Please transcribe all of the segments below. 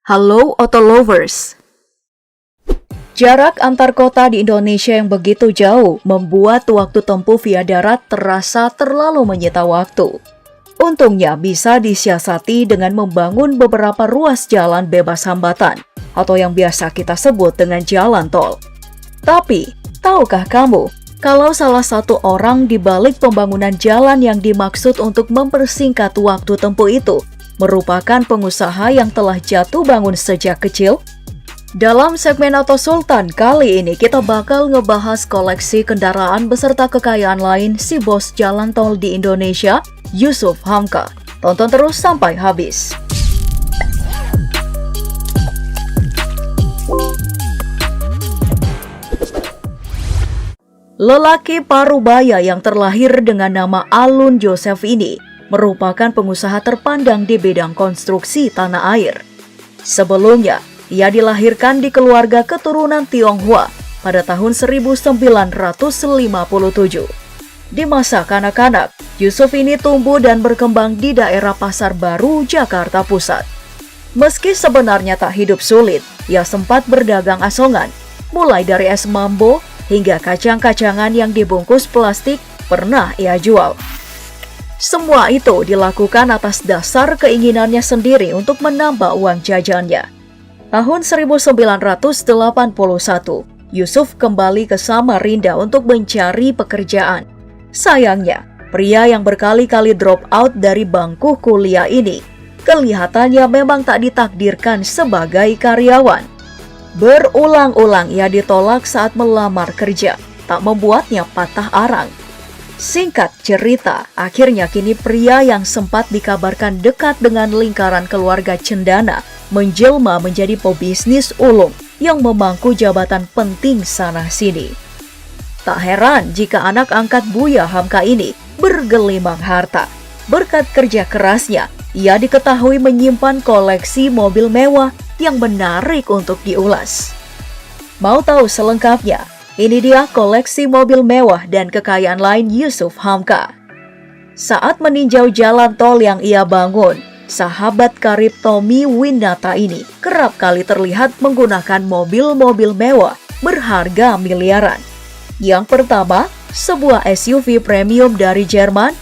Halo Auto Lovers. Jarak antar kota di Indonesia yang begitu jauh membuat waktu tempuh via darat terasa terlalu menyita waktu. Untungnya bisa disiasati dengan membangun beberapa ruas jalan bebas hambatan atau yang biasa kita sebut dengan jalan tol. Tapi, tahukah kamu kalau salah satu orang di balik pembangunan jalan yang dimaksud untuk mempersingkat waktu tempuh itu merupakan pengusaha yang telah jatuh bangun sejak kecil? Dalam segmen Auto Sultan kali ini kita bakal ngebahas koleksi kendaraan beserta kekayaan lain si bos jalan tol di Indonesia, Yusuf Hamka. Tonton terus sampai habis. Lelaki parubaya yang terlahir dengan nama Alun Joseph ini merupakan pengusaha terpandang di bidang konstruksi tanah air. Sebelumnya, ia dilahirkan di keluarga keturunan Tionghoa pada tahun 1957. Di masa kanak-kanak, Yusuf ini tumbuh dan berkembang di daerah Pasar Baru, Jakarta Pusat. Meski sebenarnya tak hidup sulit, ia sempat berdagang asongan, mulai dari es mambo hingga kacang-kacangan yang dibungkus plastik pernah ia jual. Semua itu dilakukan atas dasar keinginannya sendiri untuk menambah uang jajannya. Tahun 1981, Yusuf kembali ke Samarinda untuk mencari pekerjaan. Sayangnya, pria yang berkali-kali drop out dari bangku kuliah ini kelihatannya memang tak ditakdirkan sebagai karyawan. Berulang-ulang ia ditolak saat melamar kerja, tak membuatnya patah arang. Singkat cerita, akhirnya kini pria yang sempat dikabarkan dekat dengan lingkaran keluarga cendana menjelma menjadi pebisnis ulung yang memangku jabatan penting sana-sini. Tak heran jika anak angkat Buya Hamka ini bergelimang harta. Berkat kerja kerasnya, ia diketahui menyimpan koleksi mobil mewah yang menarik untuk diulas. Mau tahu selengkapnya? Ini dia koleksi mobil mewah dan kekayaan lain Yusuf Hamka. Saat meninjau jalan tol yang ia bangun, sahabat karib Tommy Winata ini kerap kali terlihat menggunakan mobil-mobil mewah berharga miliaran. Yang pertama, sebuah SUV premium dari Jerman,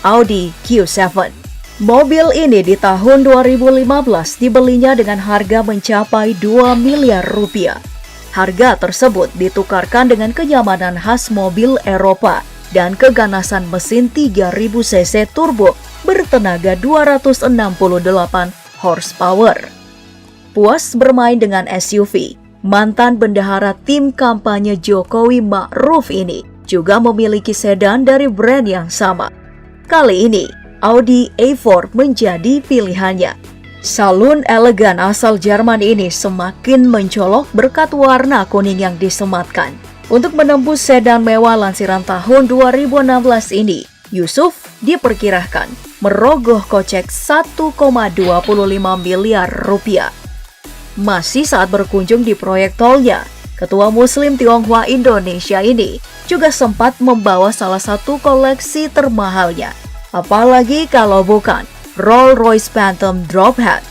Audi Q7. Mobil ini di tahun 2015 dibelinya dengan harga mencapai 2 miliar rupiah. Harga tersebut ditukarkan dengan kenyamanan khas mobil Eropa dan keganasan mesin 3000 cc turbo bertenaga 268 horsepower. Puas bermain dengan SUV, mantan bendahara tim kampanye Jokowi Ma'ruf ini juga memiliki sedan dari brand yang sama. Kali ini, Audi A4 menjadi pilihannya. Salon elegan asal Jerman ini semakin mencolok berkat warna kuning yang disematkan. Untuk menembus sedan mewah lansiran tahun 2016 ini, Yusuf diperkirakan merogoh kocek 1,25 miliar rupiah. Masih saat berkunjung di proyek tolnya, Ketua Muslim Tionghoa Indonesia ini juga sempat membawa salah satu koleksi termahalnya. Apalagi kalau bukan Rolls-Royce Phantom Drophead.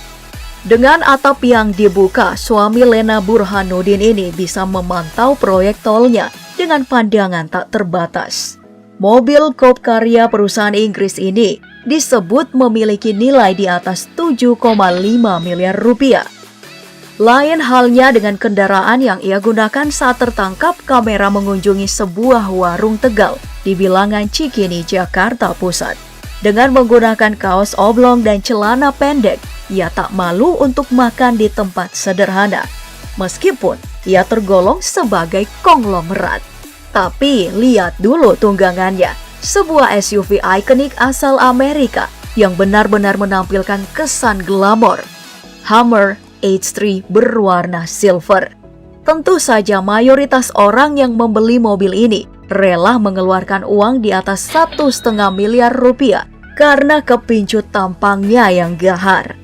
Dengan atap yang dibuka, suami Lena Burhanuddin ini bisa memantau proyek tolnya dengan pandangan tak terbatas. Mobil Coupe karya perusahaan Inggris ini disebut memiliki nilai di atas 7,5 miliar rupiah. Lain halnya dengan kendaraan yang ia gunakan saat tertangkap kamera mengunjungi sebuah warung Tegal di bilangan Cikini, Jakarta Pusat. Dengan menggunakan kaos oblong dan celana pendek, ia tak malu untuk makan di tempat sederhana. Meskipun ia tergolong sebagai konglomerat. Tapi lihat dulu tunggangannya, sebuah SUV ikonik asal Amerika yang benar-benar menampilkan kesan glamor. Hummer H3 berwarna silver. Tentu saja mayoritas orang yang membeli mobil ini rela mengeluarkan uang di atas 1,5 miliar rupiah karena kepincut tampangnya yang gahar.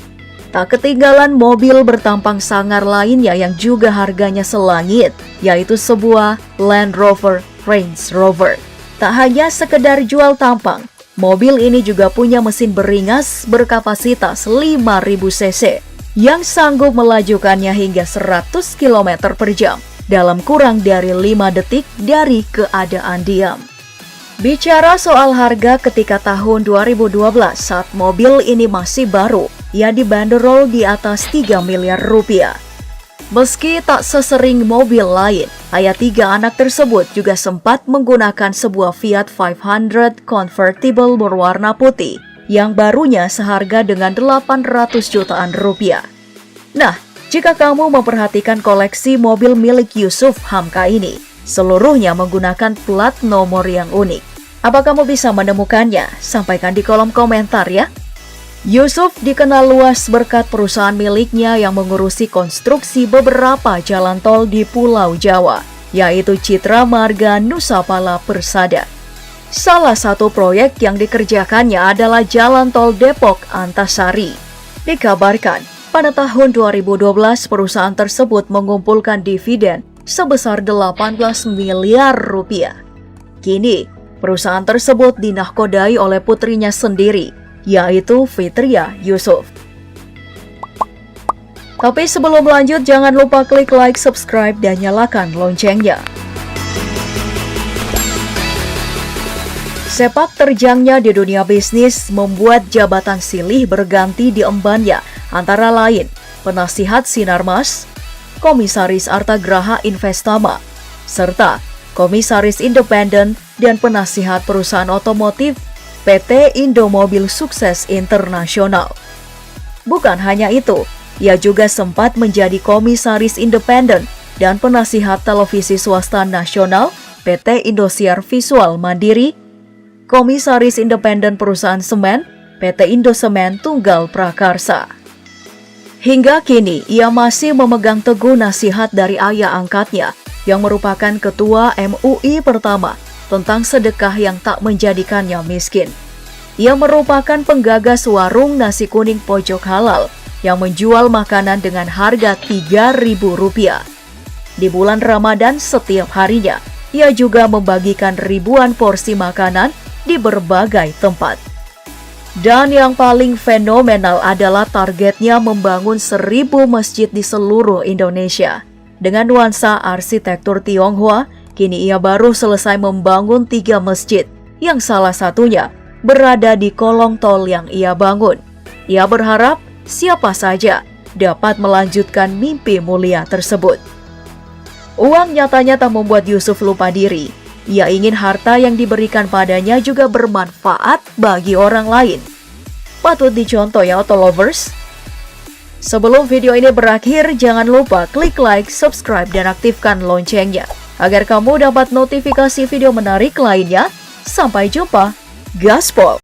Tak ketinggalan mobil bertampang sangar lainnya yang juga harganya selangit, yaitu sebuah Land Rover Range Rover. Tak hanya sekedar jual tampang, mobil ini juga punya mesin beringas berkapasitas 5.000 cc. yang sanggup melajukannya hingga 100 km per jam dalam kurang dari 5 detik dari keadaan diam. Bicara soal harga, ketika tahun 2012 saat mobil ini masih baru, ia dibanderol di atas 3 miliar rupiah. Meski tak sesering mobil lain, ayah 3 anak tersebut juga sempat menggunakan sebuah Fiat 500 convertible berwarna putih yang barunya seharga dengan 800 jutaan rupiah. Nah, jika kamu memperhatikan koleksi mobil milik Yusuf Hamka ini, seluruhnya menggunakan plat nomor yang unik. Apa kamu bisa menemukannya? Sampaikan di kolom komentar ya. Yusuf dikenal luas berkat perusahaan miliknya yang mengurusi konstruksi beberapa jalan tol di Pulau Jawa, yaitu Citra Marga Nusa Pala Persada. Salah satu proyek yang dikerjakannya adalah Jalan Tol Depok Antasari. Dikabarkan, pada tahun 2012 perusahaan tersebut mengumpulkan dividen sebesar 18 miliar rupiah. Kini, perusahaan tersebut dinahkodai oleh putrinya sendiri, yaitu Fitria Yusuf. Tapi sebelum lanjut, jangan lupa klik like, subscribe, dan nyalakan loncengnya. Sepak terjangnya di dunia bisnis membuat jabatan silih berganti diembannya, antara lain penasihat Sinarmas, komisaris Artagraha Investama, serta komisaris independen dan penasihat perusahaan otomotif PT Indomobil Sukses Internasional. Bukan hanya itu, ia juga sempat menjadi komisaris independen dan penasihat televisi swasta nasional PT Indosiar Visual Mandiri, komisaris independen perusahaan semen PT Indosemen Tunggal Prakarsa. Hingga kini, ia masih memegang teguh nasihat dari ayah angkatnya yang merupakan ketua MUI pertama tentang sedekah yang tak menjadikannya miskin. Ia merupakan penggagas warung nasi kuning pojok halal yang menjual makanan dengan harga Rp3.000. Di bulan Ramadan setiap harinya, ia juga membagikan ribuan porsi makanan di berbagai tempat. Dan yang paling fenomenal adalah targetnya membangun 1.000 masjid di seluruh Indonesia. Dengan nuansa arsitektur Tionghoa, kini ia baru selesai membangun 3 masjid, yang salah satunya berada di kolong tol yang ia bangun. Ia berharap siapa saja dapat melanjutkan mimpi mulia tersebut. Uang nyatanya tak membuat Yusuf lupa diri. Ia ingin harta yang diberikan padanya juga bermanfaat bagi orang lain. Patut dicontoh ya, Autolovers. Sebelum video ini berakhir, jangan lupa klik like, subscribe, dan aktifkan loncengnya agar kamu dapat notifikasi video menarik lainnya. Sampai jumpa, gaspol!